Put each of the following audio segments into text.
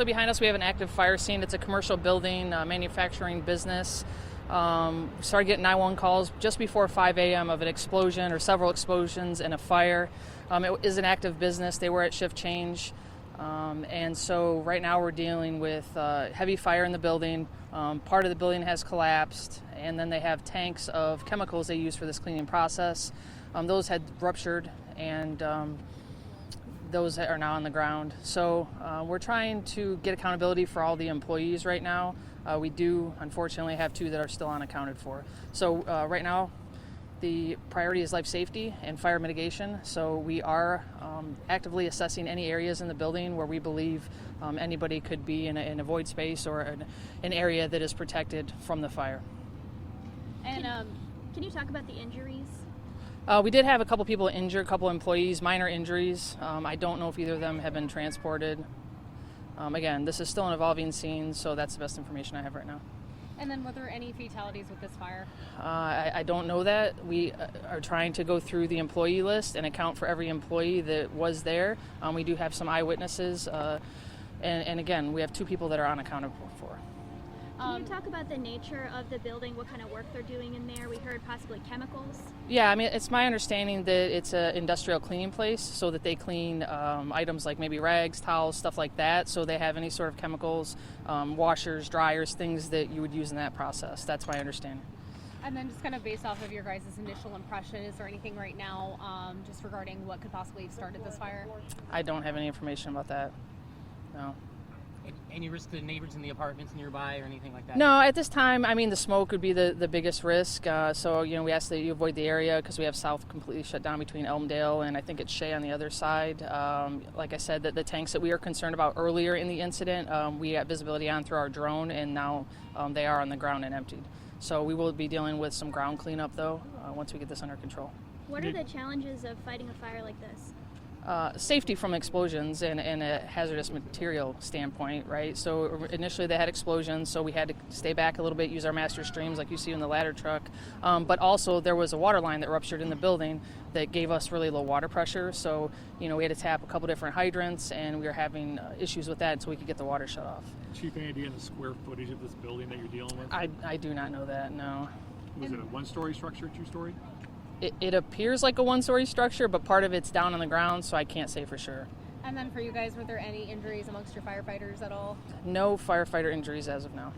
So behind us we have an active fire scene. It's a commercial building, manufacturing business. We started getting 911 calls just before 5 a.m. of an explosion or several explosions and a fire. It is an active business. They were at shift change. And so right now we're dealing with heavy fire in the building. Part of the building has collapsed, and then they have tanks of chemicals they use for this cleaning process. Those had ruptured, and those are now on the ground. So we're trying to get accountability for all the employees right now. We do, unfortunately, have 2 that are still unaccounted for. So right now, the priority is life safety and fire mitigation. So we are actively assessing any areas in the building where we believe anybody could be in a void space or an area that is protected from the fire. And can you talk about the injuries? We did have a couple people injured, a couple employees, minor injuries. I don't know if either of them have been transported. Again, this is still an evolving scene, so that's the best information I have right now. And then were there any fatalities with this fire? I don't know that. We are trying to go through the employee list and account for every employee that was there. We do have some eyewitnesses. And again, we have 2 people that are unaccounted for. Can you talk about the nature of the building, what kind of work they're doing in there? We heard possibly chemicals. Yeah, I mean, it's my understanding that it's an industrial cleaning place, so that they clean items like maybe rags, towels, stuff like that. So they have any sort of chemicals, washers, dryers, things that you would use in that process. That's my understanding. And then just kind of based off of your guys' initial impression, is there anything right now just regarding what could possibly have started this fire? I don't have any information about that. No. Any risk to the neighbors in the apartments nearby or anything like that? No, at this time, I mean, the smoke would be the biggest risk. So, we ask that you avoid the area because we have south completely shut down between Elmdale and I think it's Shea on the other side. Like I said, the tanks that we were concerned about earlier in the incident, we got visibility on through our drone, and now they are on the ground and emptied. So we will be dealing with some ground cleanup, though, once we get this under control. What are the challenges of fighting a fire like this? Safety from explosions and a hazardous material standpoint, right? So initially they had explosions, so we had to stay back a little bit, use our master streams like you see in the ladder truck. But also there was a water line that ruptured in the building that gave us really low water pressure. So, we had to tap a couple different hydrants, and we were having issues with that until we could get the water shut off. Chief, any idea on the square footage of this building that you're dealing with? I do not know that, no. Was it a 1-story structure, 2-story? It appears like a 1-story structure, but part of it's down on the ground, so I can't say for sure. And then for you guys, were there any injuries amongst your firefighters at all? No firefighter injuries as of now.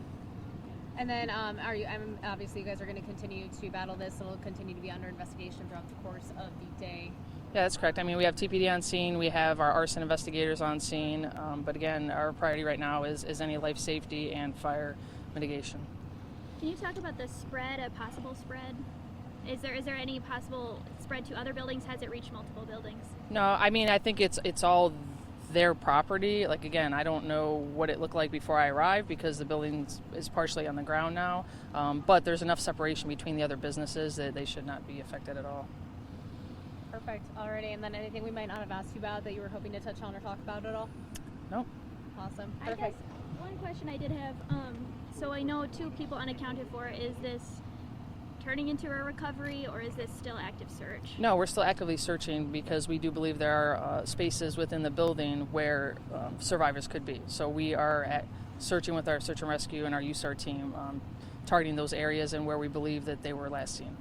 And then obviously you guys are going to continue to battle this, and will continue to be under investigation throughout the course of the day. Yeah, that's correct. I mean, we have TPD on scene, we have our arson investigators on scene, but again, our priority right now is any life safety and fire mitigation. Can you talk about the spread, a possible spread? Is there any possible spread to other buildings? Has it reached multiple buildings? No, I mean, I think it's all their property. Like, again, I don't know what it looked like before I arrived because the building is partially on the ground now, but there's enough separation between the other businesses that they should not be affected at all. Perfect. Alrighty, and then anything we might not have asked you about that you were hoping to touch on or talk about at all? Nope. Awesome. Perfect. I guess one question I did have, so I know 2 people unaccounted for. Is this turning into a recovery, or is this still active search? No, we're still actively searching because we do believe there are spaces within the building where survivors could be. So we are searching with our search and rescue and our USAR team, targeting those areas and where we believe that they were last seen.